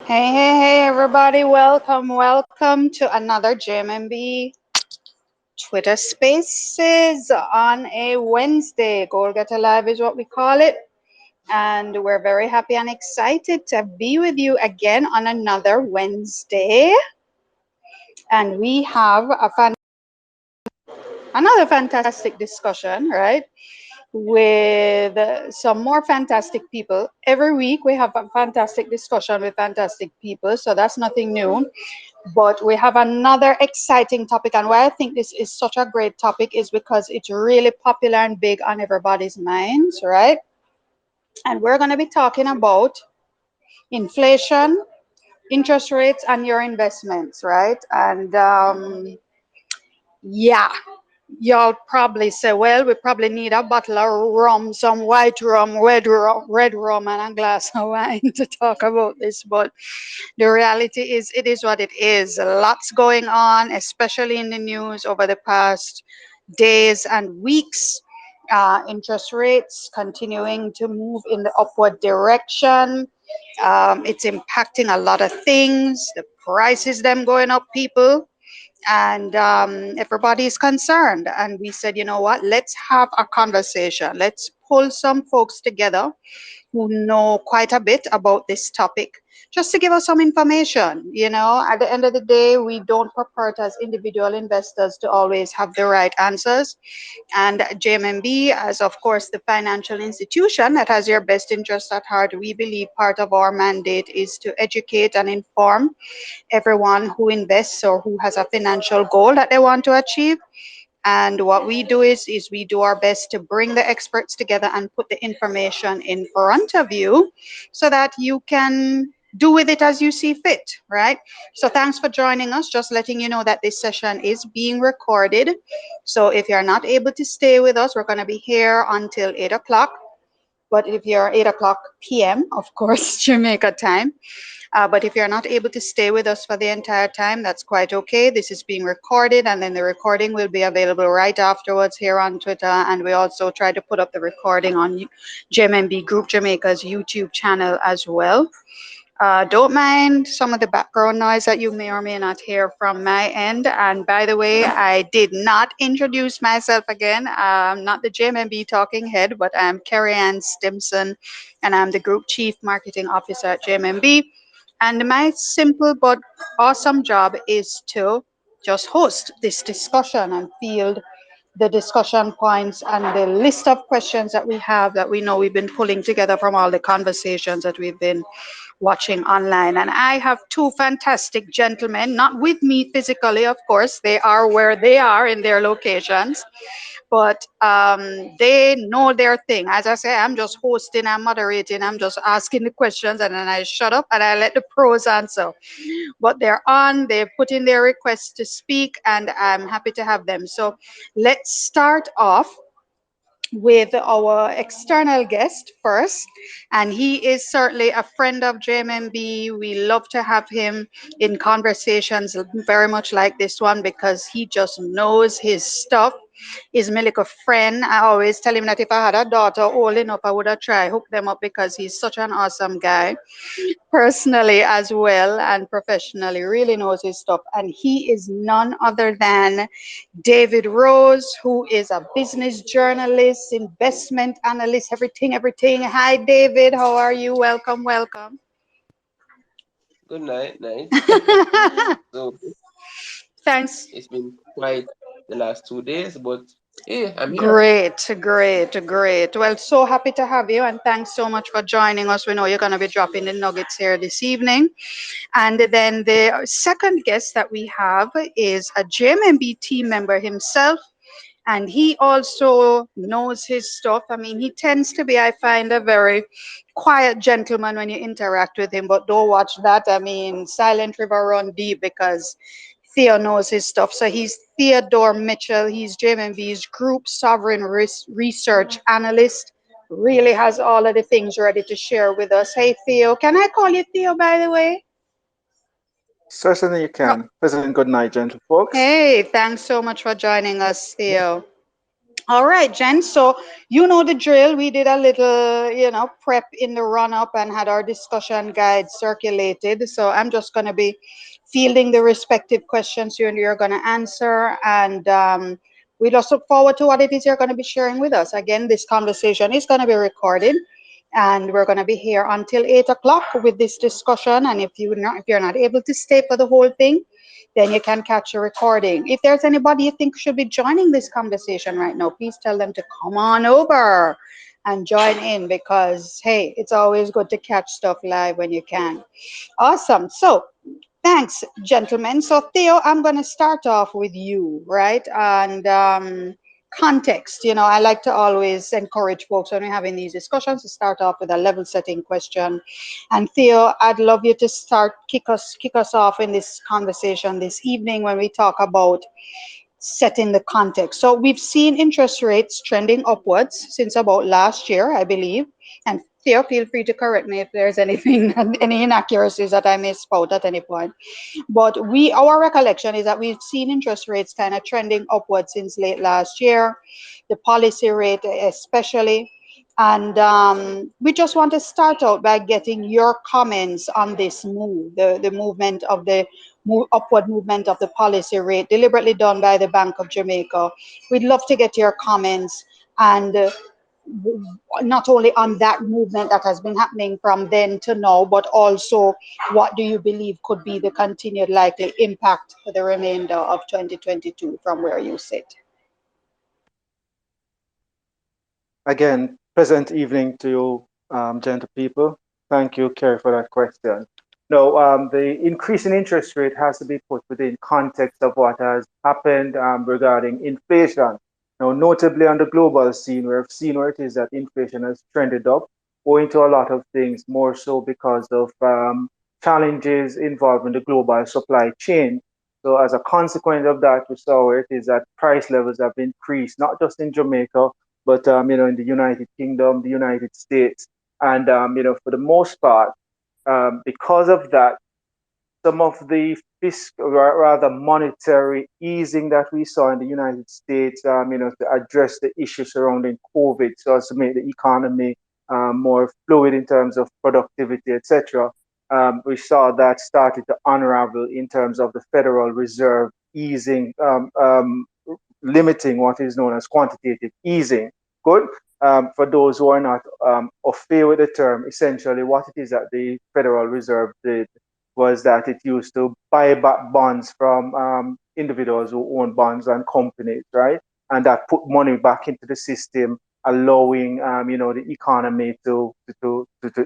Hey, everybody. Welcome to another JMMB Twitter Spaces on a Wednesday. Goal Getter Live is what we call it. And we're very happy and excited to be with you again on another Wednesday. And we have another fantastic discussion, right? With some more fantastic people. Every week we have a fantastic discussion with fantastic people. So that's nothing new. But we have another exciting topic, and why I think this is such a great topic is because it's really popular and big on everybody's minds, right? And we're going to be talking about inflation, interest rates, and your investments, right? And yeah, y'all probably say, well, we probably need a bottle of rum, some white rum, red rum, and a glass of wine to talk about this. But the reality is, it is what it is. Lots going on, especially in the news over the past days and weeks. Interest rates continuing to move in the upward direction. It's impacting a lot of things. The prices, them going up, people, and everybody is concerned. And we said, you know what? Let's have a conversation. Let's pull some folks together who know quite a bit about this topic, just to give us some information. At the end of the day, we don't purport as individual investors to always have the right answers. And JMMB, as of course the financial institution that has your best interest at heart, we believe part of our mandate is to educate and inform everyone who invests or who has a financial goal that they want to achieve. And what we do is we do our best to bring the experts together and put the information in front of you so that you can do with it as you see fit, right? So thanks for joining us. Just letting you know that this session is being recorded. So if you're not able to stay with us, we're going to be here until 8 o'clock. But if you're 8 o'clock p.m., of course, Jamaica time, but if you're not able to stay with us for the entire time, that's quite okay. This is being recorded, and then the recording will be available right afterwards here on Twitter. And we also try to put up the recording on JMMB Group Jamaica's YouTube channel as well. Don't mind some of the background noise that you may or may not hear from my end. And by the way, I did not introduce myself again. I'm not the JMMB talking head, but I'm Carrie Ann Stimson, and I'm the Group Chief Marketing Officer at JMMB. And my simple but awesome job is to just host this discussion and field the discussion points and the list of questions that we have that we know we've been pulling together from all the conversations that we've been watching online. And I have two fantastic gentlemen, not with me physically, of course, they are where they are in their locations, but they know their thing. As I say, I'm just hosting, I'm moderating, I'm just asking the questions, and then I shut up and I let the pros answer. But they're on, they've put in their requests to speak, and I'm happy to have them. So let's start off with our external guest first, and he is certainly a friend of JMMB. We love to have him in conversations very much like this one because he just knows his stuff. He's my little friend. I always tell him that if I had a daughter old enough, I would have tried hook them up because he's such an awesome guy personally as well and professionally, really knows his stuff. And he is none other than David Rose, who is a business journalist, investment analyst, everything. Hi, David. How are you? Welcome. Good night. So Thanks. it's been quite the last 2 days, but yeah, I'm here. Great. Well, so happy to have you, and thanks so much for joining us. We know you're going to be dropping the nuggets here this evening. And then the second guest that we have is a JMMB team member himself, and he also knows his stuff. I mean, he tends to be, I find, a very quiet gentleman when you interact with him, but don't watch that. I mean, silent river run deep because Theo knows his stuff. So he's Theodore Mitchell. He's JMMV's Group Sovereign Research Analyst. Really has all of the things ready to share with us. Hey, Theo. Can I call you Theo, by the way? Certainly you Oh, can. Pleasant good night, gentle folks. hey, thanks so much for joining us, Theo. All right, Jen. So you know the drill. We did a little, prep in the run up and had our discussion guide circulated. So I'm just going to be fielding the respective questions you're going to answer. And we just look forward to what it is you're going to be sharing with us. Again, this conversation is going to be recorded. And we're going to be here until 8 o'clock with this discussion. And if you're not able to stay for the whole thing, then you can catch a recording. If there's anybody you think should be joining this conversation right now, please tell them to come on over and join in because, hey, it's always good to catch stuff live when you can. Awesome. So, thanks, gentlemen. So, Theo, I'm going to start off with you, right? And context. I like to always encourage folks when we're having these discussions to start off with a level setting question. And Theo, I'd love you to start kick us off in this conversation this evening when we talk about setting the context. So we've seen interest rates trending upwards since about last year, I believe. And Theo, feel free to correct me if there's anything, any inaccuracies that I misspoke at any point. But our recollection is that we've seen interest rates kind of trending upwards since late last year, the policy rate especially. And we just want to start out by getting your comments on this move, the movement of the upward movement of the policy rate deliberately done by the Bank of Jamaica. We'd love to get your comments and not only on that movement that has been happening from then to now, but also what do you believe could be the continued likely impact for the remainder of 2022 from where you sit? Again, pleasant evening to you, gentle people. Thank you, Kerry, for that question. No, the increase in interest rate has to be put within context of what has happened regarding inflation. Now, notably on the global scene, we've seen where it is that inflation has trended up, owing to a lot of things, more so because of challenges involving the global supply chain. So, as a consequence of that, we saw where it is that price levels have increased, not just in Jamaica, but in the United Kingdom, the United States, and for the most part, because of that, some of the fiscal, rather monetary easing that we saw in the United States, to address the issues surrounding COVID, so as to make the economy more fluid in terms of productivity, etc. We saw that started to unravel in terms of the Federal Reserve easing, limiting what is known as quantitative easing. Good. For those who are not familiar with the term, essentially what it is that the Federal Reserve did was that it used to buy back bonds from individuals who own bonds and companies, right? And that put money back into the system, allowing the economy to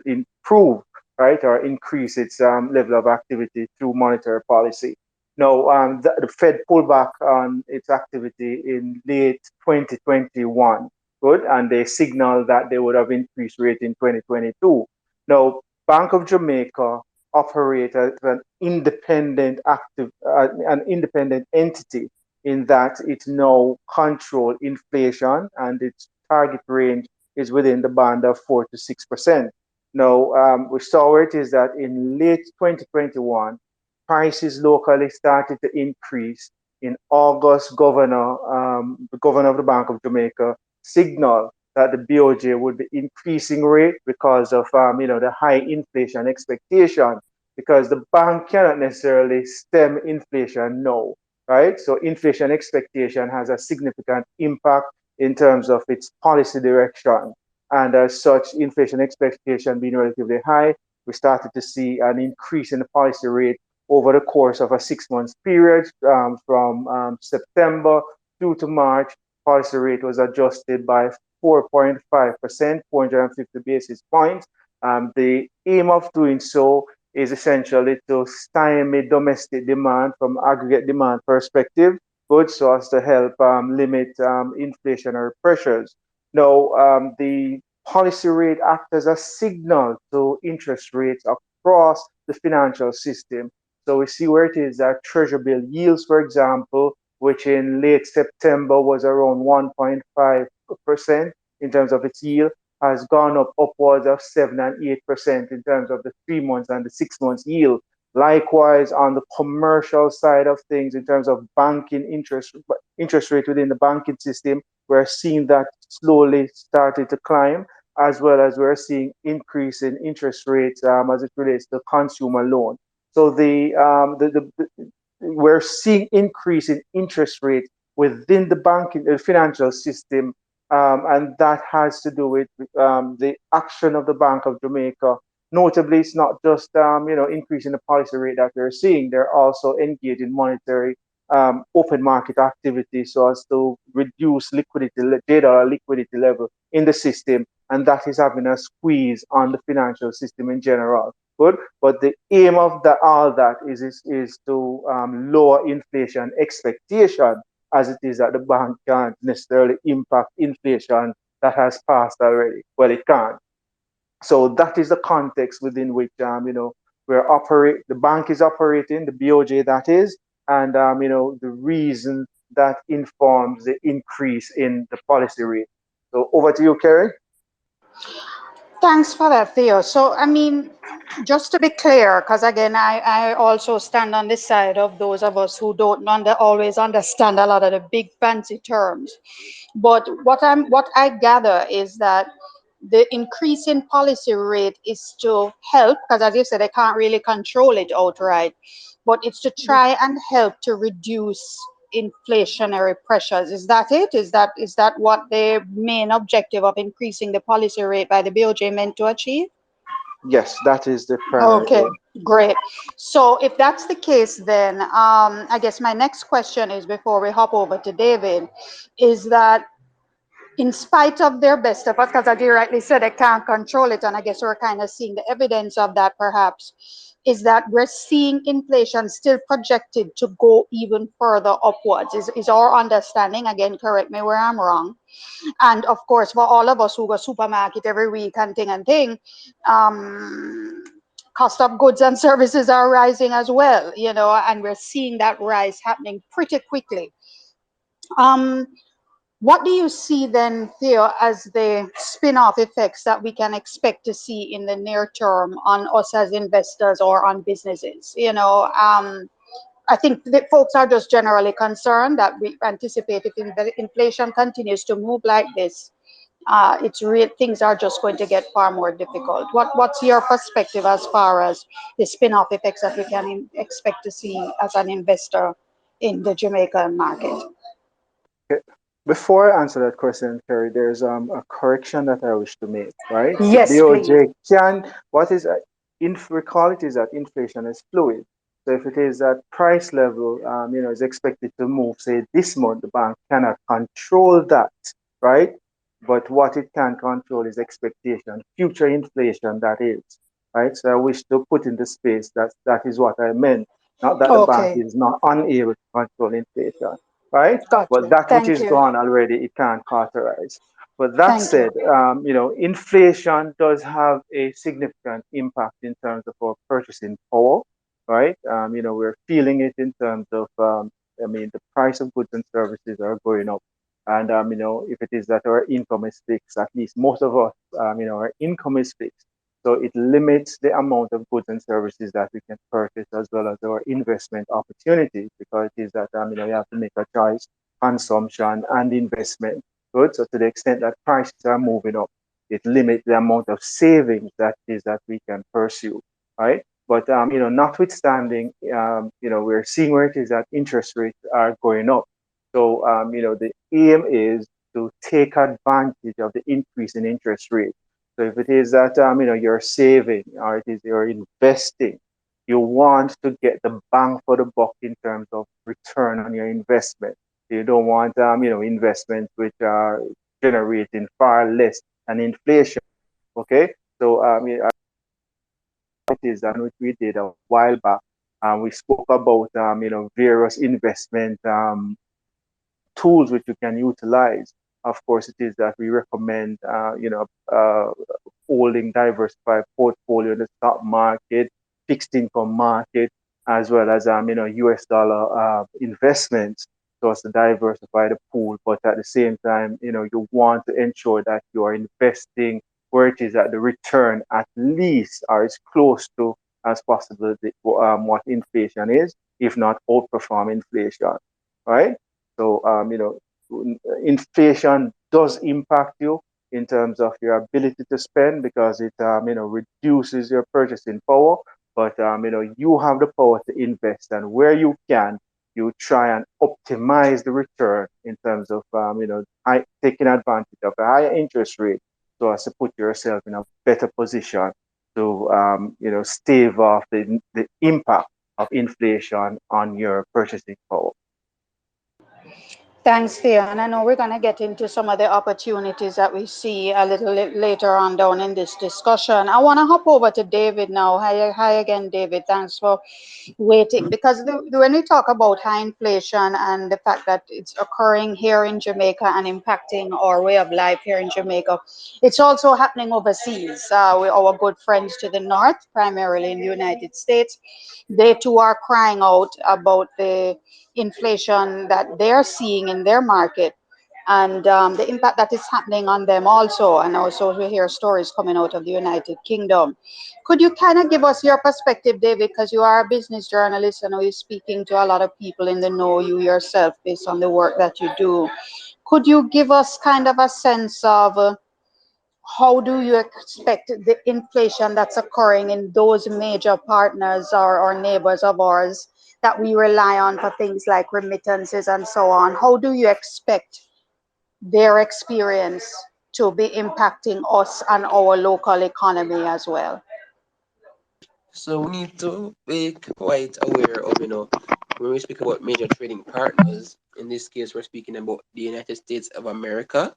improve, right, or increase its level of activity through monetary policy. Now, the Fed pulled back on its activity in late 2021, good, and they signaled that they would have increased rate in 2022. Now, Bank of Jamaica operate as an independent entity in that it now control inflation and its target range is within the band of 4 to 6%. Now, we saw where it is that in late 2021, prices locally started to increase. In August, the governor of the Bank of Jamaica signaled that the BOJ would be increasing rate because of the high inflation expectation. Because the bank cannot necessarily stem inflation now, right? So inflation expectation has a significant impact in terms of its policy direction. And as such, inflation expectation being relatively high, we started to see an increase in the policy rate over the course of a 6 month period from September through to March. Policy rate was adjusted by 4.5%, 450 basis points. The aim of doing so is essentially to stymie domestic demand from aggregate demand perspective, good, so as to help limit inflationary pressures. Now, the policy rate acts as a signal to interest rates across the financial system. So we see where it is that treasury bill yields, for example, which in late September was around 1.5% in terms of its yield, has gone up upwards of 7 and 8% in terms of the 3 months and the 6 months yield. Likewise, on the commercial side of things, in terms of banking interest rate within the banking system, we're seeing that slowly started to climb, as well as we're seeing increase in interest rates as it relates to consumer loan. So we're seeing increase in interest rate within the banking, the financial system, and that has to do with the action of the Bank of Jamaica. Notably, it's not just increasing the policy rate that we're seeing; they're also engaged in monetary open market activity so as to reduce data liquidity level in the system, and that is having a squeeze on the financial system in general. Good, but the aim of all that is to lower inflation expectation, as it is that the bank can't necessarily impact inflation that has passed already. Well, it can't. So that is the context within which the bank is operating, the BOJ that is, and the reason that informs the increase in the policy rate. So over to you, Kerry. Thanks for that, Theo. So, I mean, just to be clear, because again, I also stand on the side of those of us who don't always understand a lot of the big fancy terms. But what I gather is that the increase in policy rate is to help, because as you said, they can't really control it outright, but it's to try and help to reduce inflationary pressures. Is that it? Is that what the main objective of increasing the policy rate by the BOJ meant to achieve? Yes, that is the primary Okay, aim. great. So if that's the case, then I guess my next question is, before we hop over to David, is that in spite of their best efforts, because as you rightly said, they can't control it, and I guess we're kind of seeing the evidence of that perhaps, is that we're seeing inflation still projected to go even further upwards, is our understanding. Again, correct me where I'm wrong. And of course, for all of us who go supermarket every week and thing, um, cost of goods and services are rising as well, and we're seeing that rise happening pretty quickly. Um, what do you see then, Theo, as the spin off effects that we can expect to see in the near term on us as investors or on businesses? I think that folks are just generally concerned that we anticipate if inflation continues to move like this, things are just going to get far more difficult. What's your perspective as far as the spin off effects that we can expect to see as an investor in the Jamaican market? Okay. Before I answer that question, Kerry, there's a correction that I wish to make, right? The Yes, please. BOJ what is, we call it is that inflation is fluid. So if it is at price level, is expected to move, say this month, the bank cannot control that, right? But what it can control is expectation, future inflation, that is, right? So I wish to put in the space that that is what I meant, not that the bank Okay, is not unable to control inflation, right? got But you. that which Thank is you. gone already, it can't cauterize. But that Thank you. said, inflation does have a significant impact in terms of our purchasing power, right? We're feeling it in terms of, the price of goods and services are going up. And, if it is that our income is fixed, at least most of us, our income is fixed. So it limits the amount of goods and services that we can purchase, as well as our investment opportunities, because it is that you have to make a choice: consumption and investment. Good. So to the extent that prices are moving up, it limits the amount of savings that we can pursue. Right. But notwithstanding, we're seeing where it is that interest rates are going up. So the aim is to take advantage of the increase in interest rates. So if it is that you're saving, or it is you're investing, you want to get the bang for the buck in terms of return on your investment. You don't want investments which are generating far less than inflation. Okay, so it is that which we did a while back. We spoke about various investment tools which you can utilize. Of course, it is that we recommend, holding diversified portfolio in the stock market, fixed income market, as well as, US dollar investments, so as to diversify the pool. But at the same time, you want to ensure that you are investing where it is that the return at least or is close to as possible what inflation is, if not outperform inflation, right? So, inflation does impact you in terms of your ability to spend because it, reduces your purchasing power. But, you have the power to invest, and where you can, you try and optimize the return in terms of, taking advantage of a higher interest rate so as to put yourself in a better position to, stave off the impact of inflation on your purchasing power. Thanks, Theo. And I know we're going to get into some of the opportunities that we see a little later on down in this discussion. I want to hop over to David now. Hi again, David. Thanks for waiting. Because when we talk about high inflation and the fact that it's occurring here in Jamaica and impacting our way of life here in Jamaica, it's also happening overseas. With our good friends to the north, primarily in the United States, they too are crying out about the inflation that they're seeing in their market and the impact that is happening on them also. And also we hear stories coming out of the United Kingdom. Could you kind of give us your perspective, David, because you are a business journalist and you're speaking to a lot of people in the know, you yourself, based on the work that you do. Could you give us kind of a sense of how do you expect the inflation that's occurring in those major partners or neighbors of ours that we rely on for things like remittances and so on? How do you expect their experience to be impacting us and our local economy as well? So we need to be quite aware of, when we speak about major trading partners, in this case, we're speaking about the United States of America,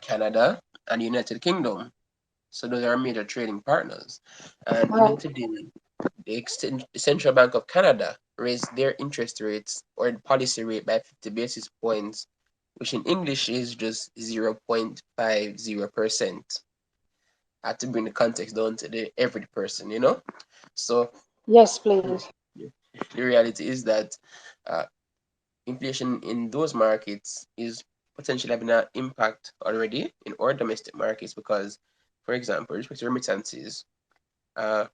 Canada, and the United Kingdom. So those are major trading partners. And even Right. today, the Central Bank of Canada raised their interest rates or policy rate by 50 basis points, which in English is just 0.50%. I have to bring the context down to the every person. So Yes, please. the reality is that uh, inflation in those markets is potentially having an impact already in our domestic markets because, for example, with respect to remittances, uh,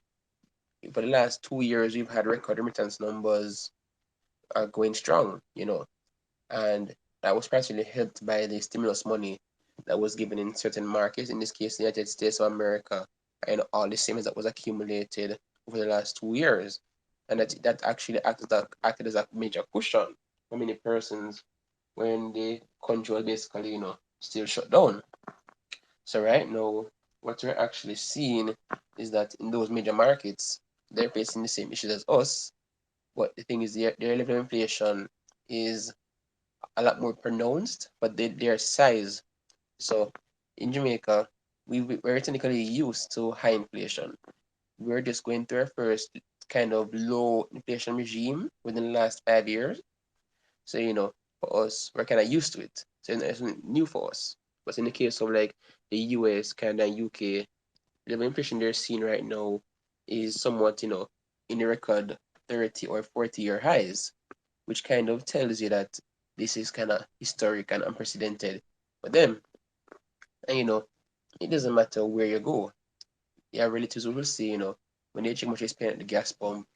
for the last 2 years, we've had record remittance numbers going strong, and that was partially helped by the stimulus money that was given in certain markets, in this case, the United States of America, and all the savings that was accumulated over the last 2 years. And that actually acted as a major cushion for many persons when the country was basically, still shut down. So right now, what we're actually seeing is that in those major markets, they're facing the same issues as us. But the thing is, their level of inflation is a lot more pronounced, but their size. So in Jamaica, we're technically used to high inflation. We're just going through our first kind of low inflation regime within the last 5 years. So, for us, we're kind of used to it. So it's new for us. But in the case of like the US, Canada, and UK, the inflation they're seeing right now is somewhat, in the record 30 or 40-year highs, which kind of tells you that this is kind of historic and unprecedented for them. And, it doesn't matter where you go. Your relatives will say, when they check how much you spend at the gas pump,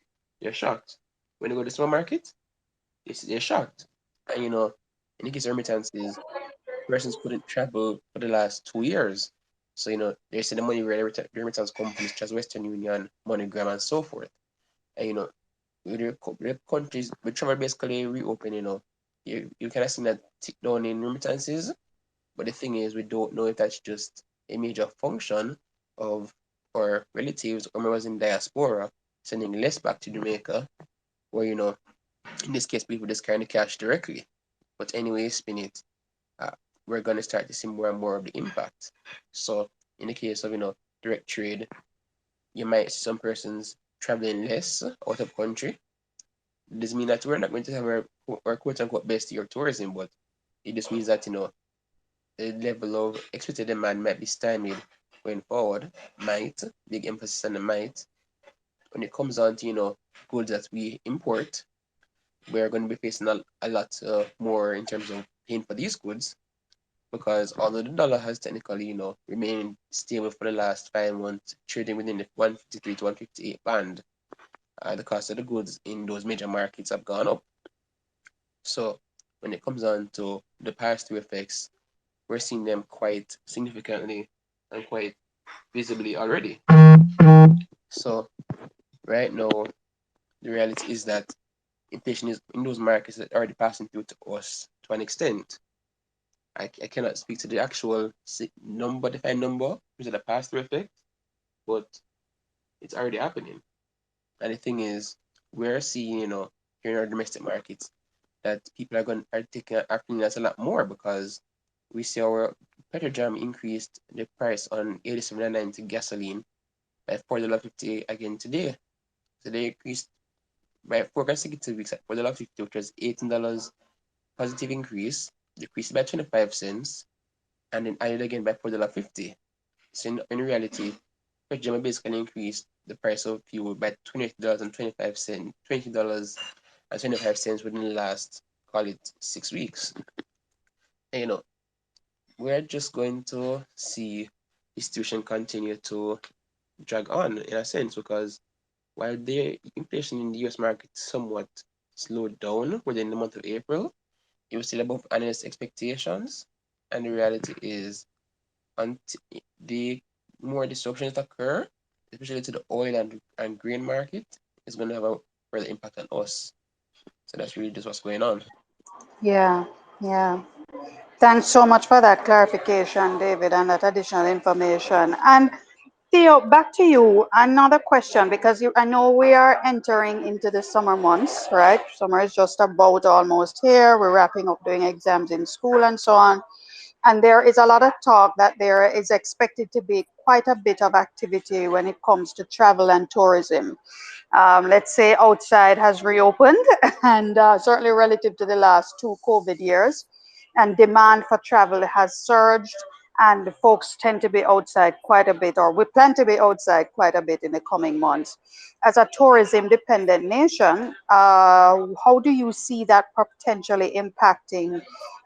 they're shocked. When they go to the supermarket, they're shocked. And, in the case of remittances, persons couldn't travel for the last 2 years. So, they say the money where the remittance companies, such as Western Union, MoneyGram, and so forth. And, with the countries, with travel basically reopen, you kind of see that tick down in remittances. But the thing is, we don't know if that's just a major function of our relatives or members in diaspora sending less back to Jamaica, or, in this case, people just carrying the cash directly. But anyway, spin it. Uh, we're going to start to see more and more of the impact. So, in the case of, direct trade, you might see some persons traveling less out of country. It doesn't mean that we're not going to have our quote unquote best year tourism, but it just means that, the level of expected demand might be stymied going forward, might, big emphasis on the might. When it comes on to, goods that we import, we're going to be facing a lot more in terms of paying for these goods. because although the dollar has technically, remained stable for the last 5 months, trading within the 153 to 158 band, the cost of the goods in those major markets have gone up. So when it comes on to the pass-through effects, we're seeing them quite significantly and quite visibly already. So right now, the reality is that inflation is in those markets that are already passing through to us to an extent. I cannot speak to the actual number, defined number, which is the pass-through effect, but it's already happening. And the thing is, we're seeing, here in our domestic markets, that people are taking are feeling that a lot more because we see our Petrojam increased the price on 87.90 gasoline by $4.50 again today. So they increased by 4 consecutive weeks at $4.50, which was $18 positive increase, decreased by 25 cents, and then added again by $4.50. So in reality, JMMB basically increased the price of fuel by $28.25, $20.25 within the last, call it 6 weeks. And, we're just going to see the situation continue to drag on in a sense because while the inflation in the US market somewhat slowed down within the month of April, it was still above analyst expectations. And the reality is, until the more disruptions that occur, especially to the oil and grain market, is going to have a further impact on us. So that's really just what's going on. Yeah, yeah. Thanks so much for that clarification, David, and that additional information. And Theo, back to you. Another question, because I know we are entering into the summer months, right? Summer is just about almost here. We're wrapping up doing exams in school and so on. And there is a lot of talk that there is expected to be quite a bit of activity when it comes to travel and tourism. Let's say outside has reopened, and certainly relative to the last two COVID years, and demand for travel has surged, and folks tend to be outside quite a bit, or we plan to be outside quite a bit in the coming months. As a tourism dependent nation, how do you see that potentially impacting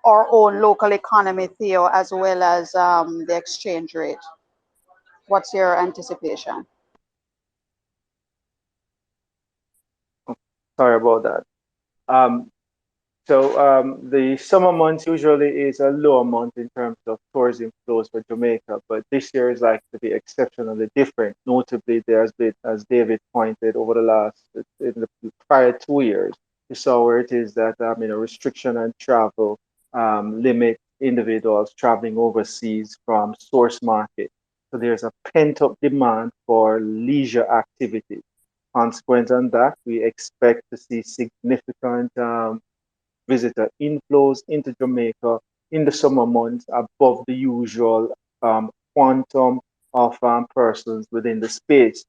our own local economy, Theo, as well as the exchange rate? What's your anticipation? Sorry about that. Um, the summer months usually is a lower month in terms of tourism flows for Jamaica, but this year is like to be exceptionally different. Notably, there has been, as David pointed, over the last in the prior 2 years, you saw where it is that restriction on travel limit individuals traveling overseas from source market. So there's a pent up demand for leisure activities. Consequent on that, we expect to see significant visitor inflows into Jamaica in the summer months above the usual quantum of persons within the space.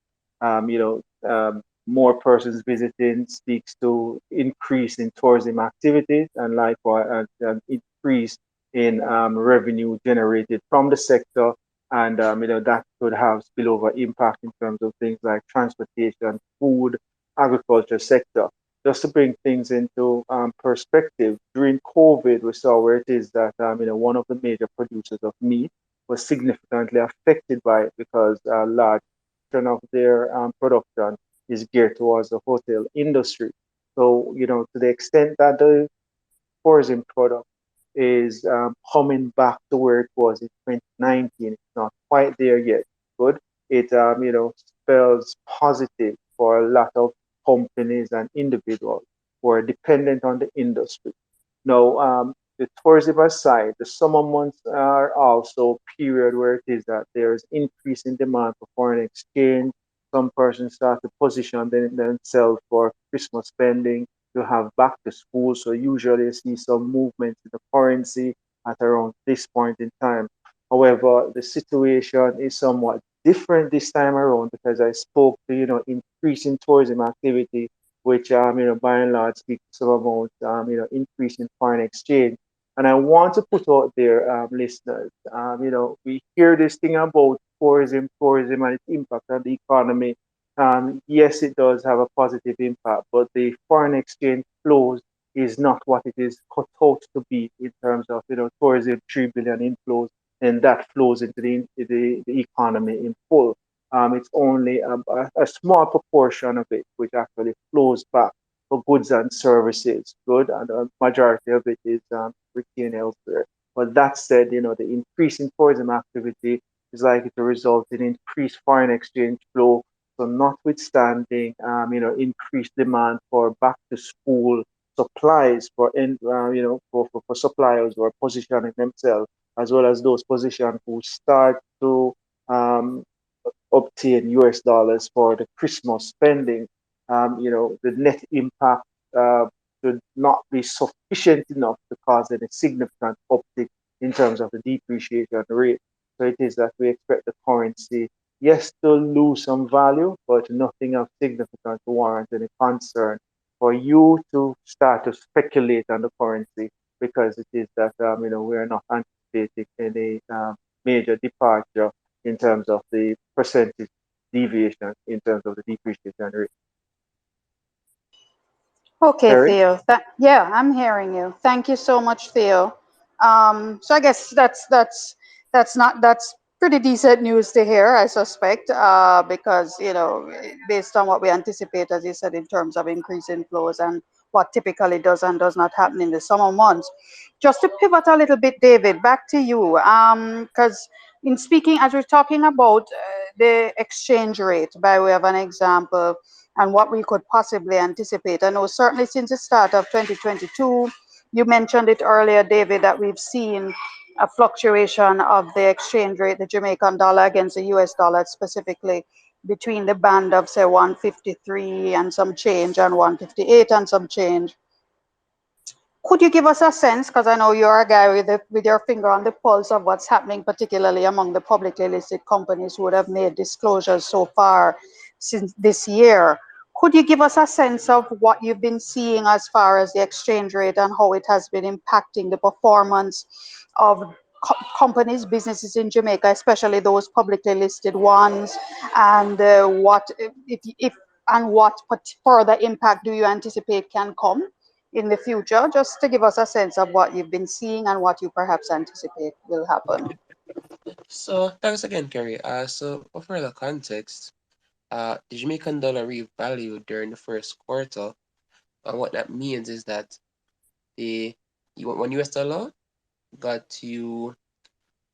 More persons visiting speaks to increase in tourism activities and likewise an increase in revenue generated from the sector. And that could have spillover impact in terms of things like transportation, food, agriculture sector. Just to bring things into perspective, during COVID, we saw where it is that one of the major producers of meat was significantly affected by it because a large portion of their production is geared towards the hotel industry. So, to the extent that the tourism product is coming back to where it was in 2019. It's not quite there yet. Good. It spells positive for a lot of companies and individuals who are dependent on the industry. Now, the tourism aside, the summer months are also a period where it is that there is increase in demand for foreign exchange. Some persons start to position themselves for Christmas spending to have back to school. So usually you see some movement in the currency at around this point in time. However, the situation is somewhat different this time around because I spoke to, increasing tourism activity, which, by and large speaks to some amount, increase in foreign exchange. And I want to put out there, listeners, we hear this thing about tourism and its impact on the economy. Yes, it does have a positive impact, but the foreign exchange flows is not what it is cut out to be in terms of tourism 3 billion inflows, and that flows into the economy in full. It's only a small proportion of it which actually flows back for goods and services. Good, and the majority of it is retained elsewhere. But that said, the increase in tourism activity is likely to result in increased foreign exchange flow. So, notwithstanding, increased demand for back to school supplies for suppliers who are positioning themselves, as well as those positioned who start to um, obtain US dollars for the Christmas spending, the net impact uh, should not be sufficient enough to cause any significant uptick in terms of the depreciation rate. So it is that we expect the currency, yes, to lose some value, but nothing of significance to warrant any concern for you to start to speculate on the currency, because it is that we are not anticipating any major departure in terms of the percentage deviation in terms of the depreciation rate. Okay, Terry? Theo. Yeah, I'm hearing you. Thank you so much, Theo. So I guess that's pretty decent news to hear, I suspect, because based on what we anticipate, as you said, in terms of increase in flows and what typically does and does not happen in the summer months. Just to pivot a little bit, David, back to you, because in speaking, as we're talking about the exchange rate by way of an example and what we could possibly anticipate. I know certainly since the start of 2022, you mentioned it earlier, David, that we've seen a fluctuation of the exchange rate, the Jamaican dollar against the US dollar specifically, between the band of say 153 and some change and 158 and some change. Could you give us a sense, because I know you're a guy with your finger on the pulse of what's happening, particularly among the publicly listed companies who would have made disclosures so far since this year. Could you give us a sense of what you've been seeing as far as the exchange rate and how it has been impacting the performance of companies, businesses in Jamaica, especially those publicly listed ones, and what if and what further impact do you anticipate can come in the future, just to give us a sense of what you've been seeing and what you perhaps anticipate will happen. So thanks again, Kerry. So for further context, the Jamaican dollar revalued during the first quarter, and what that means is that the one US dollar got you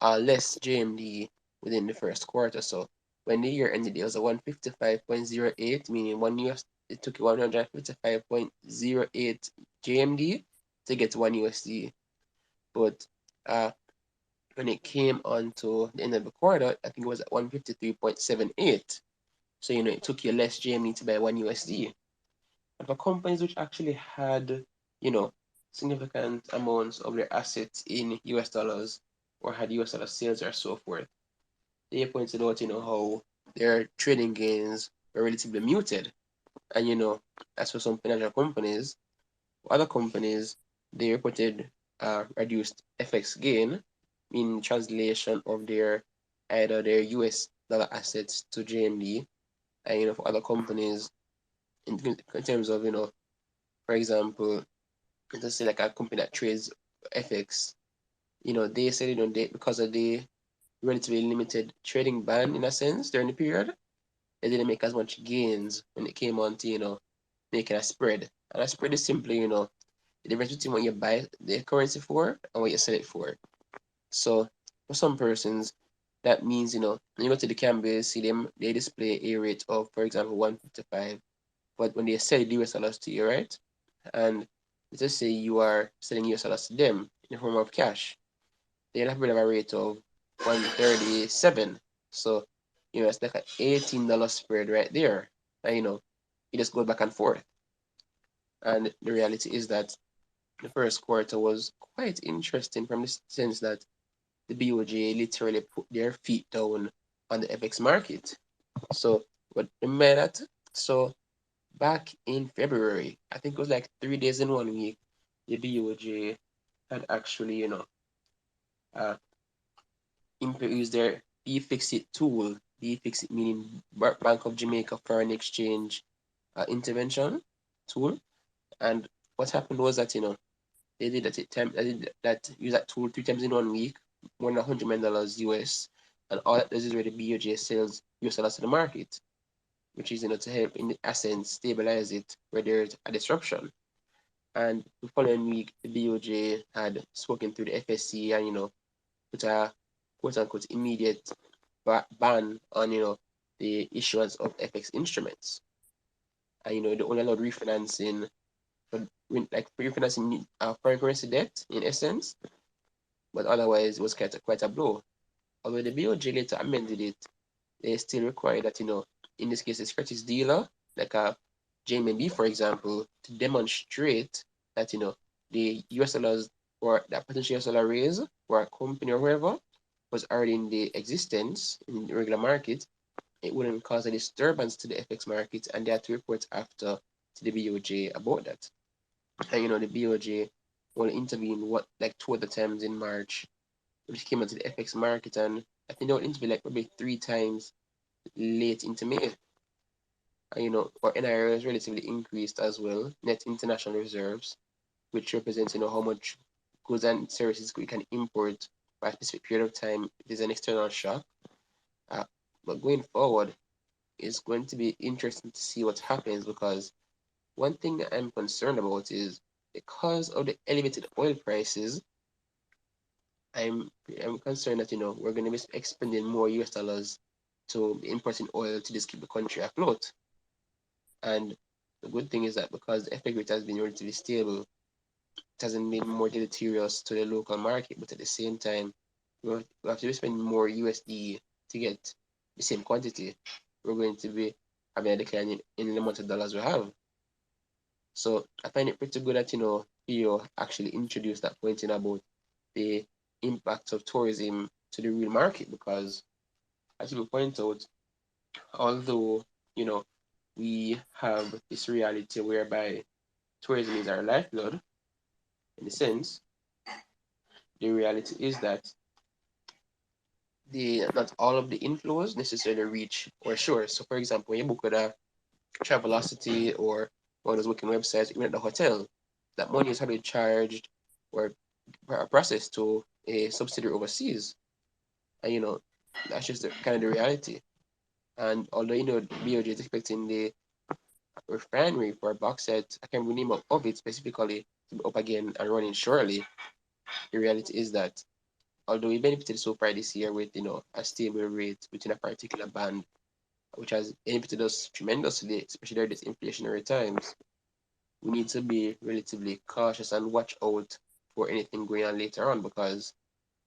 less JMD within the first quarter. So when the year ended, it was a 155.08, meaning it took 155.08 JMD to get 1 USD. But uh, when it came on to the end of the quarter, I think it was at 153.78. So it took you less JMD to buy 1 USD. And for companies which actually had, you know, significant amounts of their assets in US dollars or had US dollar sales or so forth, they pointed out, how their trading gains were relatively muted. And, as for some financial companies, other companies, they reported reduced FX gain in translation of either their US dollar assets to JMD. And, for other companies, in terms of, for example, let's say like a company that trades FX, they said, because of the relatively limited trading ban in a sense during the period, they didn't make as much gains when it came on to, making a spread. And a spread is simply, the difference between what you buy the currency for and what you sell it for. So for some persons, that means, when you go to the Cambia, see them, they display a rate of, for example, 155. But when they sell the US dollars to you, right? And let's just say you are selling US dollars to them in the form of cash, they'll have a rate of 137. So, it's like an $18 spread right there. And, it just goes back and forth. And the reality is that the first quarter was quite interesting from the sense that the BOJ literally put their feet down on the FX market. So, what remember that? So, back in February, I think it was like 3 days in 1 week, the BOJ had actually, uh, introduced their BFixit tool. BFixit meaning Bank of Jamaica Foreign Exchange intervention tool. And what happened was that they did that they did that use that tool 3 times in 1 week, more than $100 million US, and all that does is where the BOJ sells US dollars to the market, which is to help in essence stabilize it where there's a disruption. And the following week, the BOJ had spoken to the FSC and put a quote unquote immediate ban on the issuance of FX instruments. And they only allowed refinancing for like refinancing foreign currency debt in essence, but otherwise it was quite a blow. Although the BOJ later amended it, they still require that in this case, a securities dealer like a JMMB, for example, to demonstrate that the US dollars or that potential US dollar raise for a company or whoever was already in the existence in the regular market, it wouldn't cause a disturbance to the FX market, and they had to report after to the BOJ about that. And the BOJ will intervene like 2 other times in March, which came into the FX market, and I think they will intervene like maybe 3 times late into May. And our NIR is relatively increased as well, net international reserves, which represents how much goods and services we can import by a specific period of time. There's an external shock. Uh, but going forward, it's going to be interesting to see what happens, because one thing that I'm concerned about is because of the elevated oil prices, I'm concerned that we're going to be expending more US dollars to importing oil to just keep the country afloat. And the good thing is that because the FX rate has been relatively stable, it hasn't been more deleterious to the local market, but at the same time, we have to be spending more USD to get the same quantity. We're going to be having a decline in the amount of dollars we have. So I find it pretty good that PO actually introduced that point in about the impact of tourism to the real market, because as you point out, although we have this reality whereby tourism is our lifeblood, in a sense, the reality is that not all of the inflows necessarily reach our shores. So for example, when you book with a Travelocity or one of those booking websites, even at the hotel, that money is probably charged or processed to a subsidiary overseas. And that's just kind of the reality. And although the BOJ is expecting the refinery for bauxite, I can't remember the name of it specifically, to be up again and running shortly, the reality is that although we benefited so far this year with a stable rate within a particular band, which has benefited us tremendously, especially during these inflationary times, we need to be relatively cautious and watch out for anything going on later on, because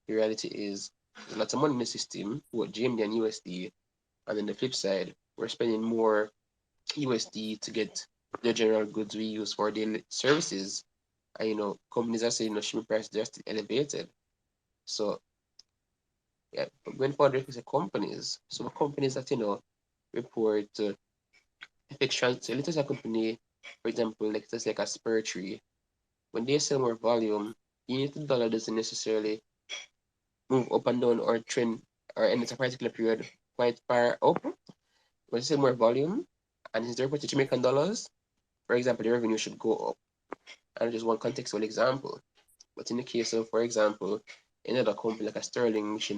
the reality is there's lots of money in the system, both GMD and USD, and on the flip side, we're spending more USD to get the general goods we use for daily services. And companies are saying shipping prices are still elevated. So yeah, but going forward, there's companies. So the companies that report FX trans. So let's say a company, for example, like just like a spur tree, when they sell more volume, unit to dollar doesn't necessarily move up and down or trend or in a particular period quite far up. When they sell more volume and it's reported Jamaican dollars, for example, the revenue should go up. And just one contextual example. But in the case of, for example, another company like a Sterling, which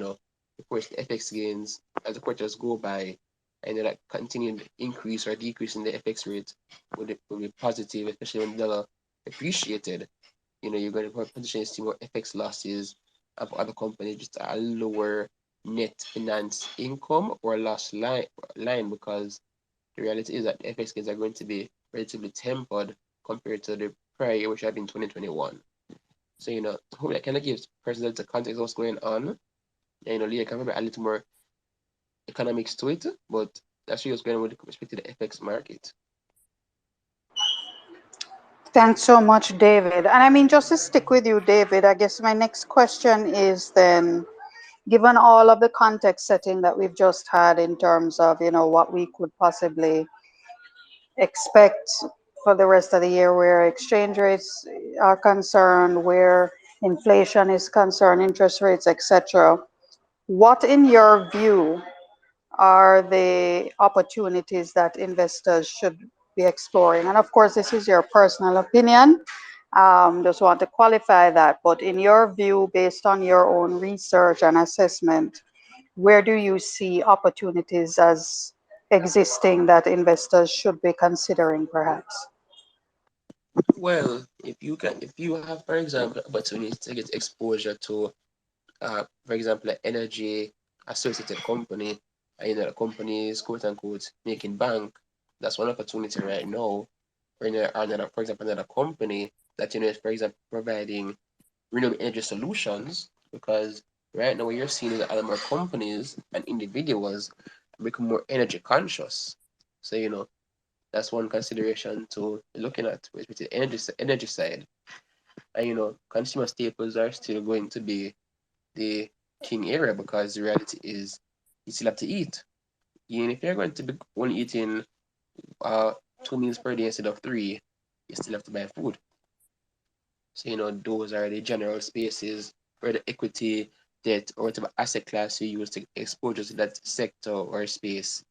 reports the FX gains as the quarters go by, and that continued increase or decrease in the FX rate will be positive, especially when the dollar appreciated. You're going to potentially see more FX losses of other companies, just a lower net finance income or loss line, because the reality is that the FX gains are going to be relatively tempered compared to the prior year, which had been 2021. So, hopefully that kind of gives person the context of what's going on. And, Leah can probably add a little more economics to it, but that's really what's going on with respect to the FX market. Thanks so much, David. And I mean, just to stick with you, David, I guess my next question is then, given all of the context setting that we've just had in terms of, what we could possibly expect for the rest of the year, where exchange rates are concerned, where inflation is concerned, interest rates, etc. What, in your view, are the opportunities that investors should be exploring. And of course, this is your personal opinion. Just want to qualify that. But in your view, based on your own research and assessment, where do you see opportunities as existing that investors should be considering, perhaps? Well, if you have, for example, opportunity to get exposure to, for example, an energy associated company, the company is quote unquote making bank. That's one opportunity right now. Or another, for example, another company that is, for example, providing renewable energy solutions. Because right now, what you're seeing is that a lot more companies and individuals become more energy conscious. So that's one consideration to looking at with the energy side. And consumer staples are still going to be the king area because the reality is you still have to eat. Even if you're going to be only eating uh 2 meals per day instead of three, you still have to buy food. So those are the general spaces where the equity, debt, or whatever asset class you use to exposure to that sector or space.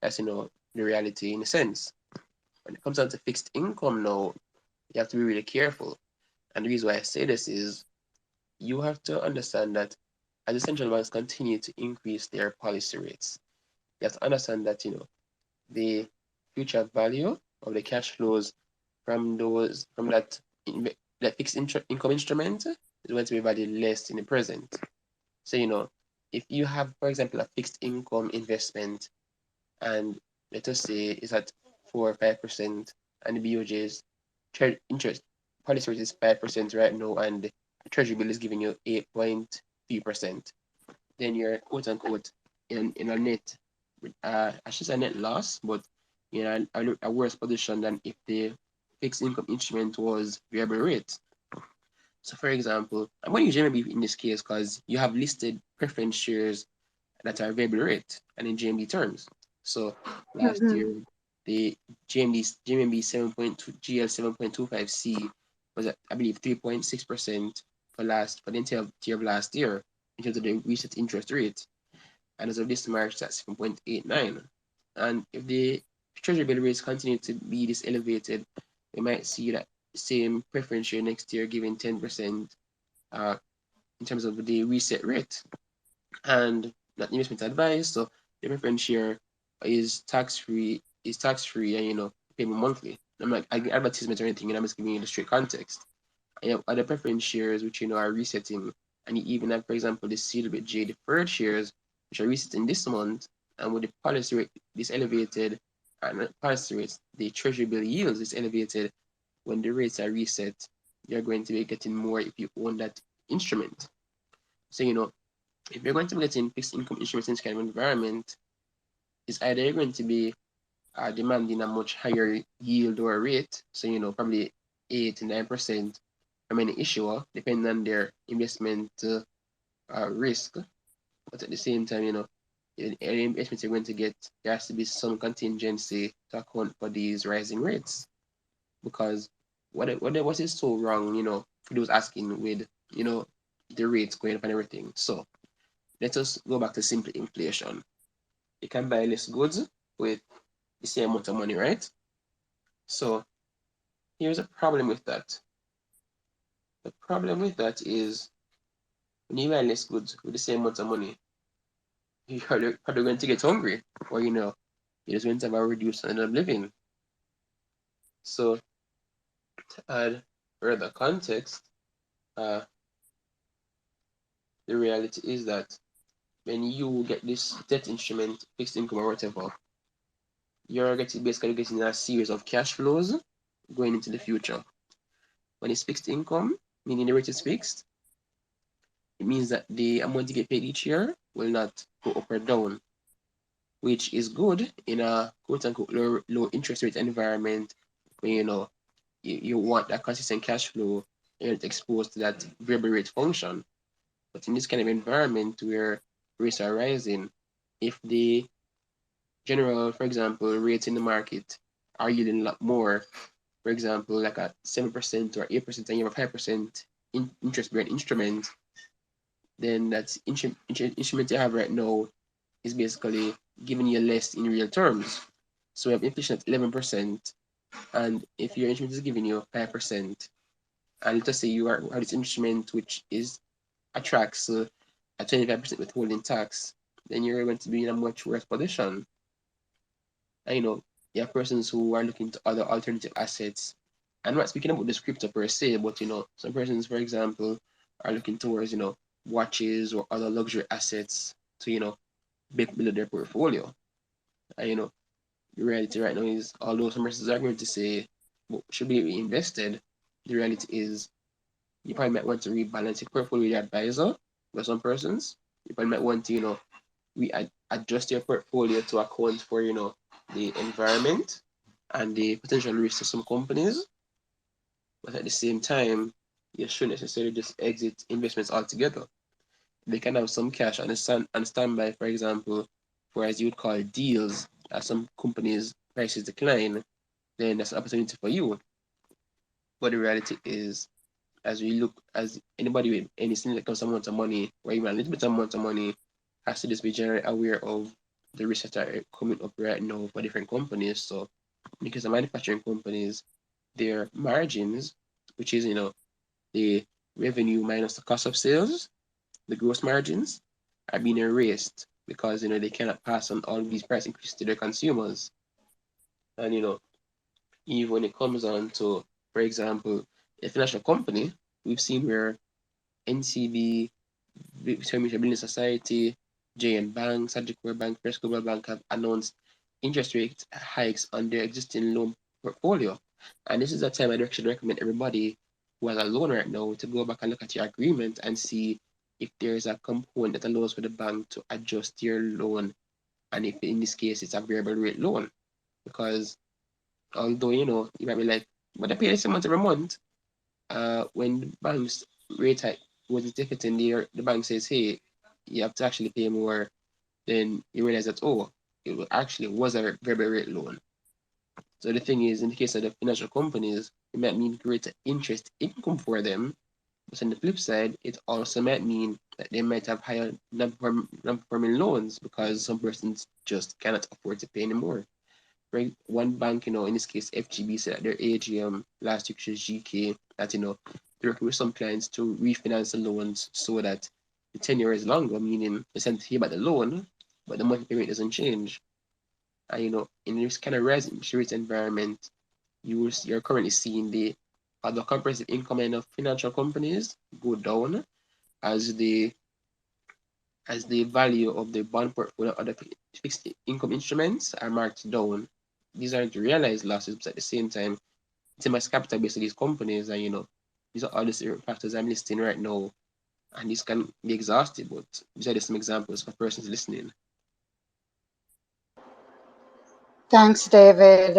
That's the reality in a sense. When it comes down to fixed income now, you have to be really careful. And the reason why I say this is you have to understand that as the central banks continue to increase their policy rates, you have to understand that the future value of the cash flows from that fixed income instrument is going to be valued less in the present. So if you have, for example, a fixed income investment and let us say it's at 4 or 5%, and the BOJ's interest policy rate is 5% right now, and the treasury bill is giving you 8.3%, then you're quote unquote in a net, I should say net loss, but a worse position than if the fixed income instrument was variable rate. So, for example, I'm going to use JMMB in this case because you have listed preference shares that are variable rate and in JMB terms. So last Mhm. year, the JMB 7.2 GL 7.25C was at, I believe, 3.6% for the entire year of last year in terms of the reset interest rate. And as of this March, that's 7.89. And if the treasury bill rates continue to be this elevated, we might see that same preference share next year giving 10% uh, in terms of the reset rate. And that investment advice. So the preference share is tax free and payment monthly. I'm not giving advertisement or anything, and I'm just giving you the straight context. And you have other preference shares which are resetting, and you even have, for example, the Silver J deferred shares which are resetting this month, and with the policy rate this elevated, and the policy rates, the treasury bill yields is elevated. When the rates are reset, you're going to be getting more if you own that instrument. So if you're going to be getting fixed income instruments in this kind of environment, it's either you're going to be demanding a much higher yield or rate, so probably 8 to 9% from any issuer, depending on their investment risk. But at the same time, any investment you're going to get, there has to be some contingency to account for these rising rates. Because what is so wrong, for those asking with the rates going up and everything. So let us go back to simple inflation. You can buy less goods with the same amount of money, right? So here's a problem with that. The problem with that is when you buy less goods with the same amount of money, you're probably going to get hungry, or you're just going to have a reduced standard of living. So to add further context, uh, the reality is that when you get this debt instrument, fixed income or whatever, you're basically getting a series of cash flows going into the future. When it's fixed income, meaning the rate is fixed, it means that the amount you get paid each year will not go up or down, which is good in a quote unquote low interest rate environment where you want that consistent cash flow, you're not exposed to that variable rate function. But in this kind of environment where rates are rising, if the general, for example, rates in the market are yielding a lot more, for example, like a 7% or 8%, and you have a 5% interest bearing instrument, then that instrument you have right now is basically giving you less in real terms. So we have inflation at 11%, And if your instrument is giving you 5%, and let's say you have this instrument which is attracts a 25% withholding tax, then you're going to be in a much worse position. And you have persons who are looking to other alternative assets. I'm not speaking about the crypto per se, but some persons, for example, are looking towards, watches or other luxury assets to, build their portfolio. And the reality right now is, although some persons are going to say well, should be reinvested, the reality is you probably might want to rebalance your portfolio with your advisor. For some persons, you probably might want to, adjust your portfolio to account for, the environment and the potential risks of some companies. But at the same time, you shouldn't necessarily just exit investments altogether. They can have some cash on standby, for example, for as you would call deals, as some companies' prices decline, then that's an opportunity for you. But the reality is, as anybody with any significant amount of money, or even a little bit amount of money, has to just be generally aware of the risks that are coming up right now for different companies. So, because the manufacturing companies, their margins, which is the revenue minus the cost of sales, the gross margins, are being erased because they cannot pass on all these price increases to their consumers. And even when it comes on to, for example, a financial company, we've seen where NCB, Victoria Building Society, JM Bank, Sagicor Bank, First Global Bank have announced interest rate hikes on their existing loan portfolio. And this is a time I actually recommend everybody who has a loan right now to go back and look at your agreement and see if there's a component that allows for the bank to adjust your loan. And if in this case it's a variable rate loan. Because although you might be like, but I pay this amount every month. When the bank's rate hike was detected in there, the bank says, hey, you have to actually pay more, then you realize that, oh, actually was a variable rate loan. So the thing is, in the case of the financial companies, it might mean greater interest income for them, but on the flip side, it also might mean that they might have higher non-performing loans because some persons just cannot afford to pay anymore. Right? One bank, in this case, FGB said at their AGM last week, which is GK, that they're working with some clients to refinance the loans so that the tenure is longer, meaning they send to pay back the loan, but the monthly payment doesn't change. And in this kind of rising interest rate environment, you're currently seeing the comprehensive income of financial companies go down as the value of the bond portfolio or the fixed income instruments are marked down. These aren't realized losses, but at the same time, it's a mass capital base of these companies, and these are all the different factors I'm listing right now, and this can be exhaustive, but these are just some examples for persons listening. Thanks, David.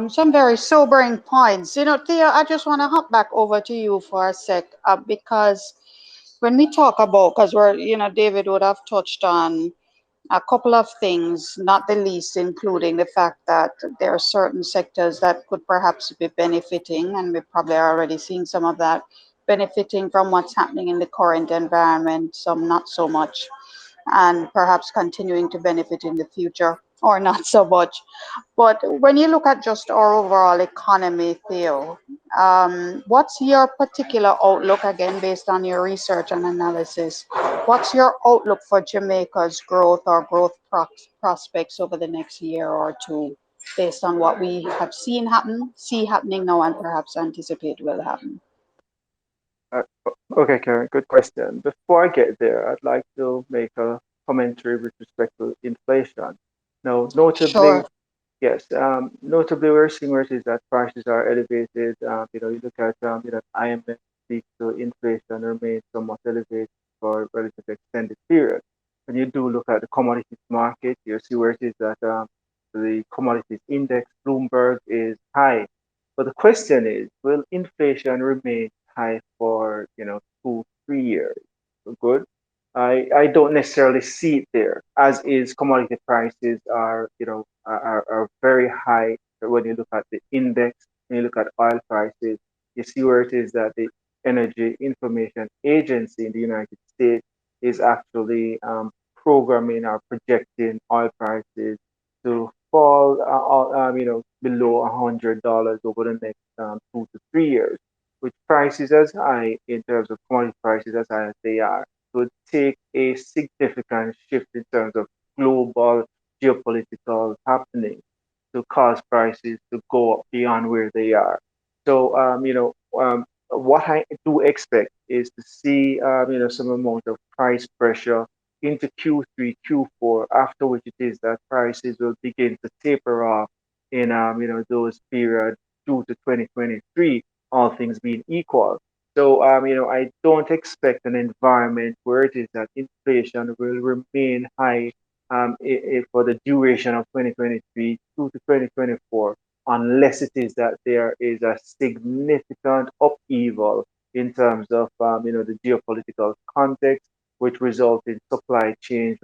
Some very sobering points. Theo, I just want to hop back over to you for a sec because when we talk about, because David would have touched on a couple of things, not the least, including the fact that there are certain sectors that could perhaps be benefiting, and we're probably already seeing some of that benefiting from what's happening in the current environment, some not so much, and perhaps continuing to benefit in the future or not so much. But when you look at just our overall economy, Theo, what's your particular outlook, again, based on your research and analysis? What's your outlook for Jamaica's growth or growth prospects over the next year or two, based on what we have seen happen, see happening now, and perhaps anticipate will happen? Uh, okay, Karen, good question. Before I get there, I'd like to make a commentary with respect to inflation. Now, notably, Sure. yes, notably we're seeing where it is that prices are elevated. You look at IMF speaks to inflation remains somewhat elevated for a relatively extended period. When you do look at the commodities market, you see where it is that the commodities index, Bloomberg, is high. But the question is, will inflation remain high for 2, 3 years? Good. I don't necessarily see it there, as is commodity prices are very high when you look at the index, when you look at oil prices, you see where it is that the Energy Information Agency in the United States is actually programming or projecting oil prices to fall, below $100 over the next 2 to 3 years, with prices as high in terms of commodity prices as high as they are, would take a significant shift in terms of global geopolitical happening to cause prices to go up beyond where they are. So, what I do expect is to see, some amount of price pressure into Q3, Q4, after which it is that prices will begin to taper off in, those periods due to 2023, all things being equal. So, I don't expect an environment where it is that inflation will remain high for the duration of 2023 through to 2024, unless it is that there is a significant upheaval in terms of the geopolitical context, which result in supply chain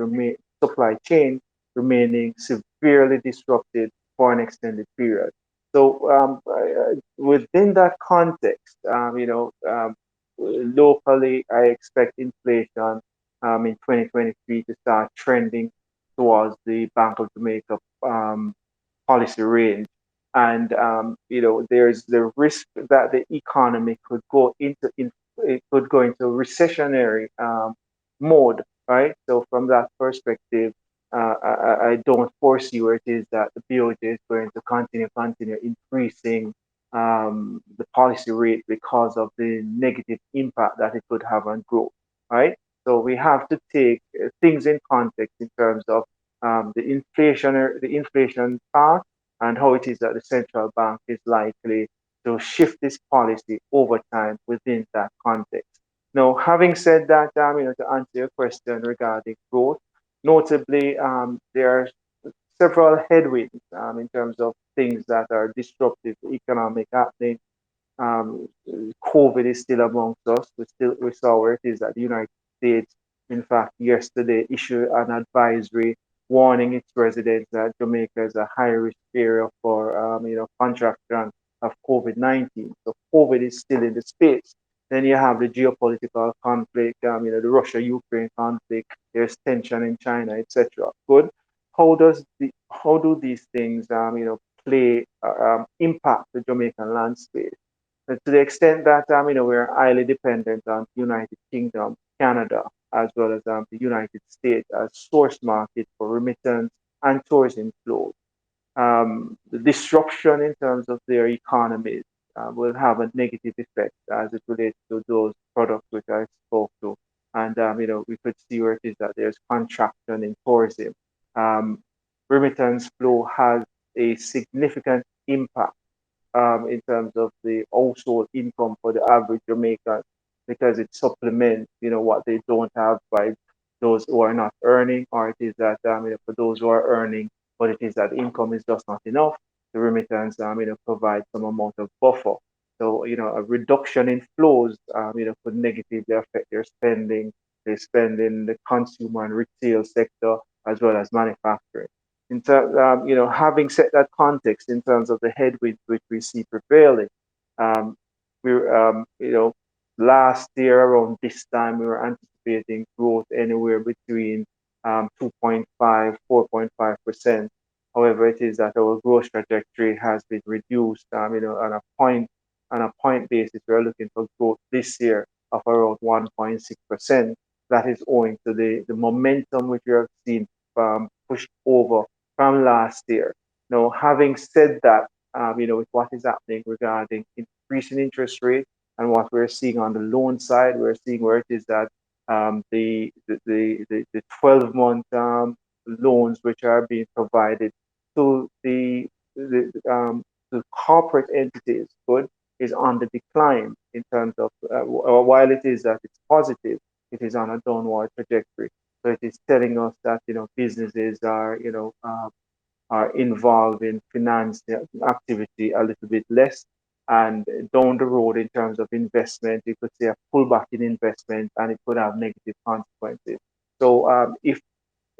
remaining severely disrupted for an extended period. So within that context, locally, I expect inflation in 2023 to start trending towards the Bank of Jamaica policy range. And there's the risk that the economy it could go into recessionary mode, right? So from that perspective, I don't foresee where it is that the BOJ is going to continue increasing the policy rate because of the negative impact that it could have on growth, right? So we have to take things in context in terms of the inflation path and how it is that the central bank is likely to shift this policy over time within that context. Now, having said that, to answer your question regarding growth, notably, there are several headwinds in terms of things that are disruptive to economic happening. um, COVID is still amongst us. We saw where it is that the United States, in fact, yesterday issued an advisory warning its residents that Jamaica is a high risk area for contraction of COVID-19. So COVID is still in the space. Then you have the geopolitical conflict, the Russia-Ukraine conflict. There's tension in China, etc. Good. How do these things play impact the Jamaican landscape? To the extent that we're highly dependent on the United Kingdom, Canada, as well as the United States as source market for remittance and tourism flows. The disruption in terms of their economies will have a negative effect as it relates to those products which I spoke to. And we could see where it is that there's contraction in tourism. Um, Remittance flow has a significant impact in terms of the household income for the average Jamaican because it supplements, what they don't have by those who are not earning, or it is that, for those who are earning, but it is that the income is just not enough. The remittance, provides some amount of buffer. So, a reduction in flows, could negatively affect their spending. They spend in the consumer and retail sector as well as manufacturing in terms, having set that context in terms of the headwinds which we see prevailing, um, we last year around this time we were anticipating growth anywhere between 2.5, 4.5%. However, it is that our growth trajectory has been reduced, on a point basis, we're looking for growth this year of around 1.6%. That is owing to the momentum which we have seen pushed over from last year. Now, having said that, with what is happening regarding increasing interest rate and what we're seeing on the loan side, we're seeing where it is that the 12-month loans which are being provided to the corporate entities, good, is on the decline in terms of while it is that it's positive, it is on a downward trajectory. So it is telling us that businesses are involved in finance activity a little bit less. And down the road, in terms of investment, you could see a pullback in investment, and it could have negative consequences. So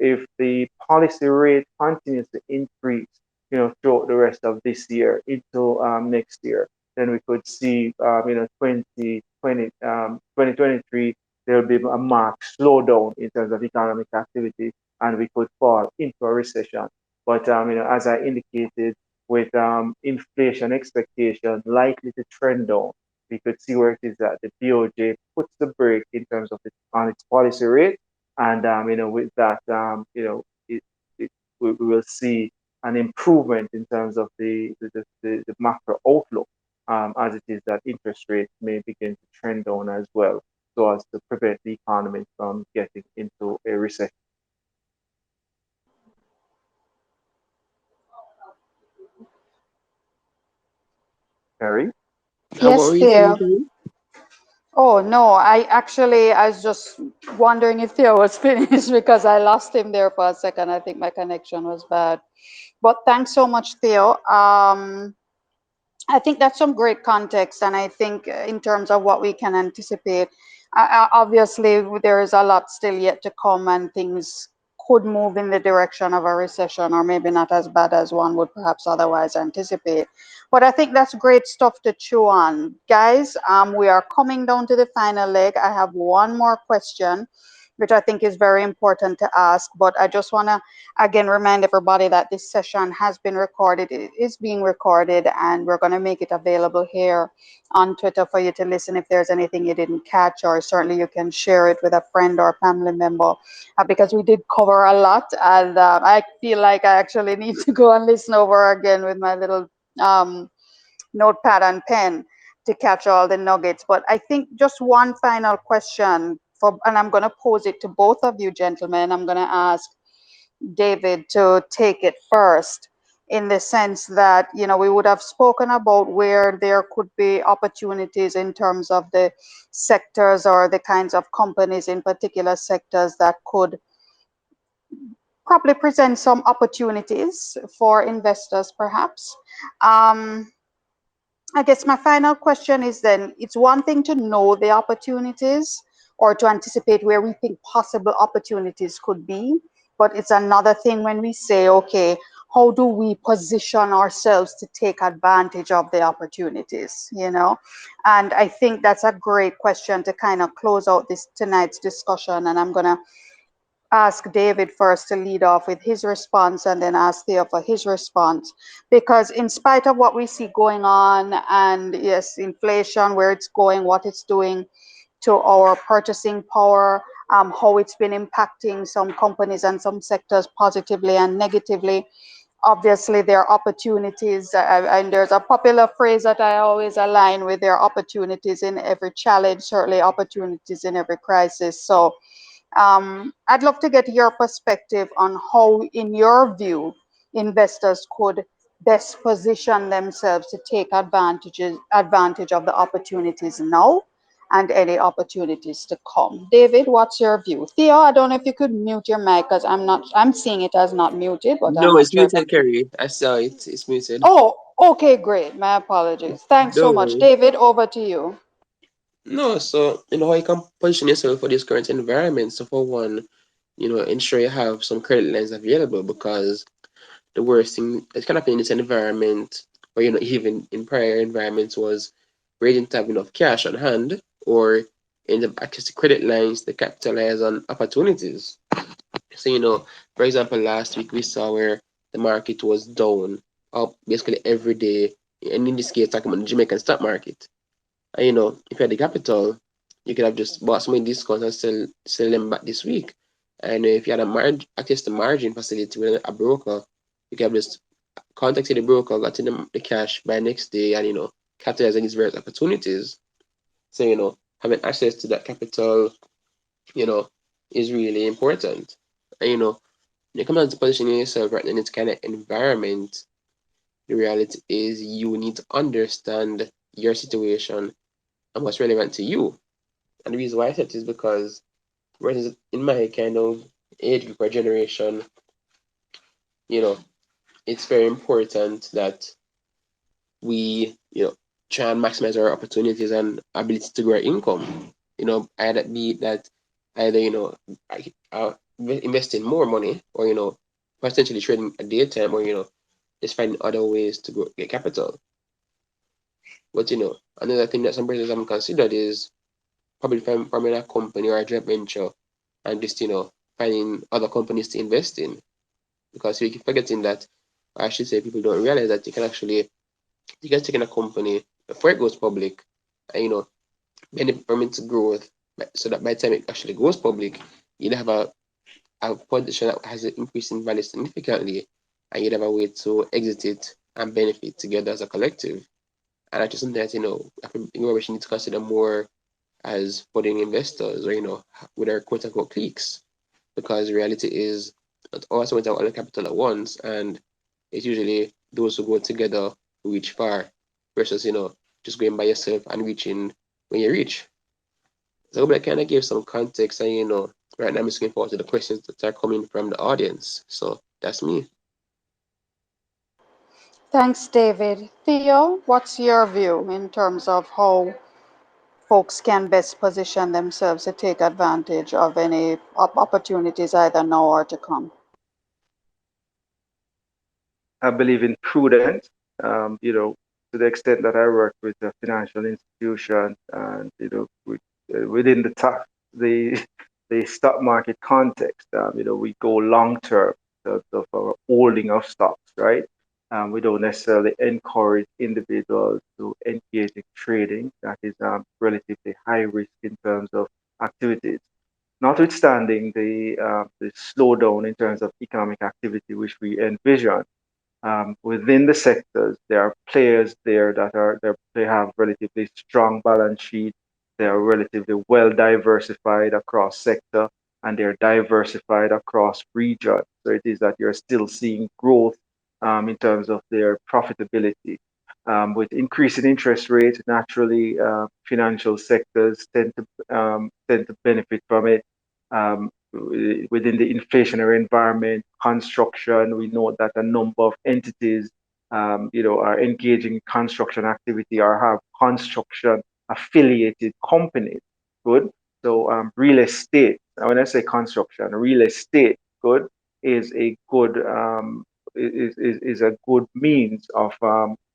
if the policy rate continues to increase, throughout the rest of this year into next year, then we could see, 2023, there will be a marked slowdown in terms of economic activity, and we could fall into a recession. But as I indicated, with inflation expectation likely to trend down, we could see where it is that the BOJ puts the brake in terms of on its policy rate, and with that, we will see an improvement in terms of the macro outlook, as it is that interest rates may begin to trend down as well, so as to prevent the economy from getting into a recession. Harry? What Yes, were you saying, Theo. Kerry? Oh no, I was just wondering if Theo was finished because I lost him there for a second. I think my connection was bad. But thanks so much, Theo. I think that's some great context, and I think in terms of what we can anticipate, obviously there is a lot still yet to come, and things could move in the direction of a recession, or maybe not as bad as one would perhaps otherwise anticipate. But I think that's great stuff to chew on, guys. We are coming down to the final leg. I have one more question, which I think is very important to ask, but I just want to again remind everybody that this session has been recorded. It is being recorded, and we're going to make it available here on Twitter for you to listen if there's anything you didn't catch, or certainly you can share it with a friend or family member, because we did cover a lot, and I feel like I actually need to go and listen over again with my little um, notepad and pen to catch all the nuggets. But I think just one final question for, and I'm going to pose it to both of you gentlemen. I'm going to ask David to take it first, in the sense that, we would have spoken about where there could be opportunities in terms of the sectors or the kinds of companies in particular sectors that could probably present some opportunities for investors, perhaps. Um, I guess my final question is then, it's one thing to know the opportunities or to anticipate where we think possible opportunities could be, but it's another thing when we say, okay, how do we position ourselves to take advantage of the opportunities? And I think that's a great question to kind of close out this tonight's discussion. And I'm going to ask David first to lead off with his response, and then ask Theo for his response. Because in spite of what we see going on, and yes, inflation, where it's going, what it's doing to our purchasing power, how it's been impacting some companies and some sectors positively and negatively. Obviously, there are opportunities, and there's a popular phrase that I always align with: there are opportunities in every challenge, certainly opportunities in every crisis. So I'd love to get your perspective on how, in your view, investors could best position themselves to take advantage of the opportunities now and any opportunities to come. David, what's your view? Theo, I don't know if you could mute your mic, because I'm seeing it as not muted, but I'm No, not it's sure if muted, Kerry. I saw it. It's muted. Oh, okay, great. My apologies. Thanks so Don't much. worry. David, over to you. No, so how you can position yourself for this current environment. So for one, ensure you have some credit lines available, because the worst thing that's kind of in this environment, or even in prior environments, was where you didn't have enough cash on hand, or in the access to credit lines to capitalize on opportunities. So for example, last week we saw where the market was down up basically every day, and in this case, talking about the Jamaican stock market. And if you had the capital, you could have just bought some of the discounts and sell them back this week. And if you had access to margin facility with a broker, you could have just contacted the broker, got in the cash by next day, and capitalize on these various opportunities. So having access to that capital, you know, is really important. And when you come down to positioning yourself right in this kind of environment, the reality is you need to understand your situation and what's relevant to you. And the reason why I said this is because, whereas in my kind of age group or generation, you know, it's very important that we, try and maximize our opportunities and ability to grow our income. Either be that either, investing more money, or, potentially trading a daytime, or, just finding other ways to grow, get capital. But, another thing that some persons haven't considered is probably forming a company or a joint venture, and just, finding other companies to invest in. because you keep forgetting that, or I should say, people don't realize that you can take in a company before it goes public, and benefit from its growth, so that by the time it actually goes public, you'd have a position that has an increase in value significantly, and you'd have a way to exit it and benefit together as a collective. And that's just something that we should need to consider more as foreign investors, or with our quote unquote cliques, because reality is not all someone have all the capital at once, and it's usually those who go together who reach far, versus just going by yourself and reaching when you reach. So I hope that kind of gives some context, and right now I'm just looking forward to the questions that are coming from the audience. So that's me. Thanks, David. Theo, what's your view in terms of how folks can best position themselves to take advantage of any opportunities either now or to come? I believe in prudence. To the extent that I work with a financial institution, and within the the stock market context, we go long term in terms of our holding of stocks, right? We don't necessarily encourage individuals to engage in trading. That is relatively high risk in terms of activities. Notwithstanding the slowdown in terms of economic activity which we envision, within the sectors, there are players there that they have relatively strong balance sheet. They are relatively well diversified across sector, and they're diversified across region. So it is that you're still seeing growth in terms of their profitability. With increasing interest rates, naturally, financial sectors tend to benefit from it. Within the inflationary environment, construction, we know that a number of entities, are engaging in construction activity or have construction affiliated companies. Good. So real estate. When I say construction, real estate, good, is a good is a good means of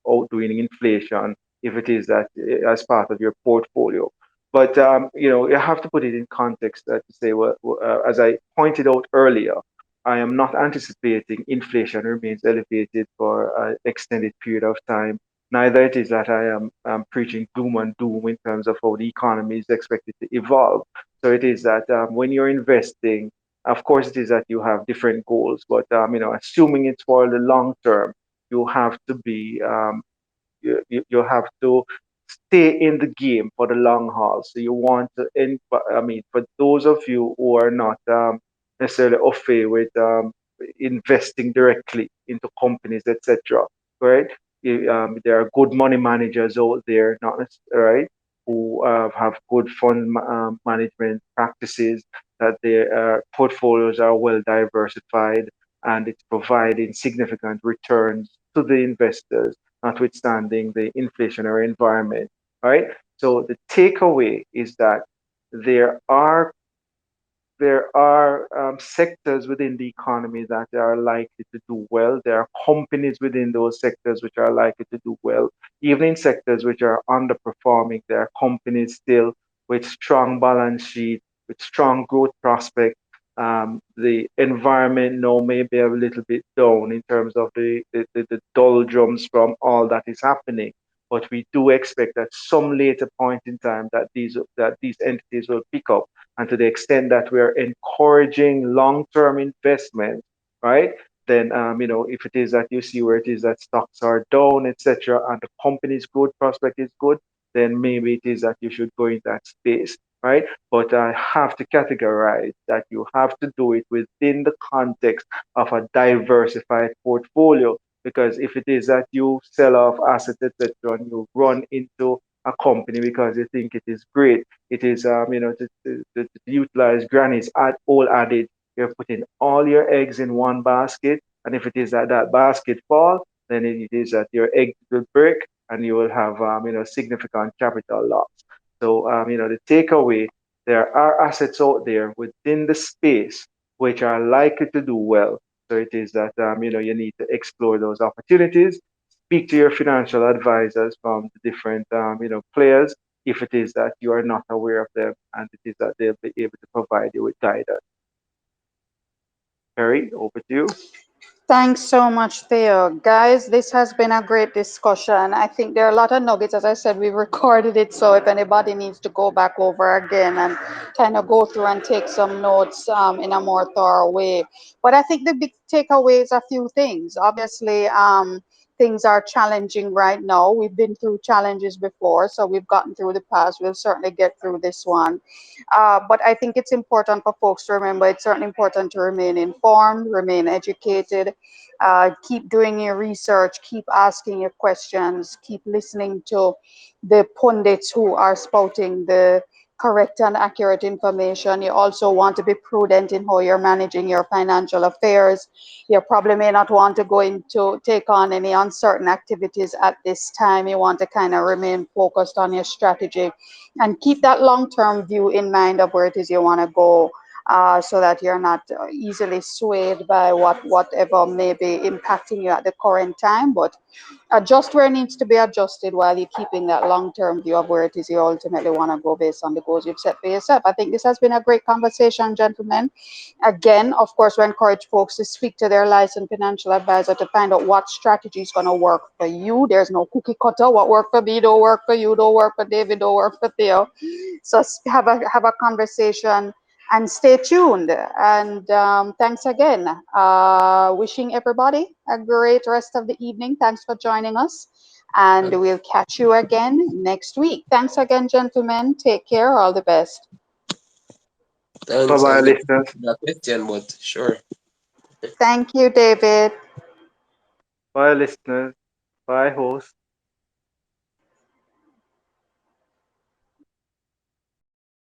outdoing inflation if it is that as part of your portfolio. But you have to put it in context to say, well, as I pointed out earlier, I am not anticipating inflation remains elevated for an extended period of time. Neither it is that I am preaching doom and doom in terms of how the economy is expected to evolve. So it is that when you're investing, of course, it is that you have different goals, but assuming it's for the long term, you have to be you have to stay in the game for the long haul. So you want to, I mean, for those of you who are not necessarily au fait with investing directly into companies, etc., right? There are good money managers out there, not right, who have good fund management practices, that their portfolios are well diversified, and it's providing significant returns to the investors, notwithstanding the inflationary environment, right? So the takeaway is that there are there are sectors within the economy that are likely to do well. There are companies within those sectors which are likely to do well. Even in sectors which are underperforming, there are companies still with strong balance sheet, with strong growth prospect. The environment now may be a little bit down in terms of the doldrums from all that is happening. But we do expect at some later point in time that these entities will pick up, and to the extent that we are encouraging long-term investment, right? Then, if it is that you see where it is that stocks are down, etc., and the company's growth prospect is good, then maybe it is that you should go in that space, right? But I have to categorize that you have to do it within the context of a diversified portfolio. Because if it is that you sell off assets, etc., and you run into a company because you think it is great, it is to utilize Granny's old adage. You're putting all your eggs in one basket, and if it is that that basket fall, then it is that your egg will break, and you will have significant capital loss. So the takeaway: there are assets out there within the space which are likely to do well. So it is that you need to explore those opportunities, speak to your financial advisors from the different players if it is that you are not aware of them, and it is that they'll be able to provide you with guidance. Perry, over to you. Thanks so much, Theo. Guys, this has been a great discussion. I think there are a lot of nuggets. As I said, we recorded it, so if anybody needs to go back over again and kind of go through and take some notes in a more thorough way. But I think the big takeaway is a few things. Obviously, things are challenging right now. We've been through challenges before, so we've gotten through the past. We'll certainly get through this one. But I think it's important for folks to remember it's certainly important to remain informed, remain educated, keep doing your research, keep asking your questions, keep listening to the pundits who are spouting the correct and accurate information. You also want to be prudent in how you're managing your financial affairs. You probably may not want to go into take on any uncertain activities at this time. You want to kind of remain focused on your strategy and keep that long-term view in mind of where it is you want to go, so that you're not easily swayed by whatever may be impacting you at the current time, but adjust where it needs to be adjusted while you're keeping that long-term view of where it is you ultimately want to go based on the goals you've set for yourself. I think this has been a great conversation, gentlemen. Again, of course, we encourage folks to speak to their licensed financial advisor to find out what strategy is going to work for you. There's no cookie cutter. What worked for me don't work for you, don't work for David, don't work for Theo. So have a conversation and stay tuned. And thanks again. Wishing everybody a great rest of the evening. Thanks for joining us. And we'll catch you again next week. Thanks again, gentlemen. Take care. All the best. Bye Thanks. I bye, was going to listeners. ask that question, but sure. Thank you, David. Bye, listeners. Bye, host.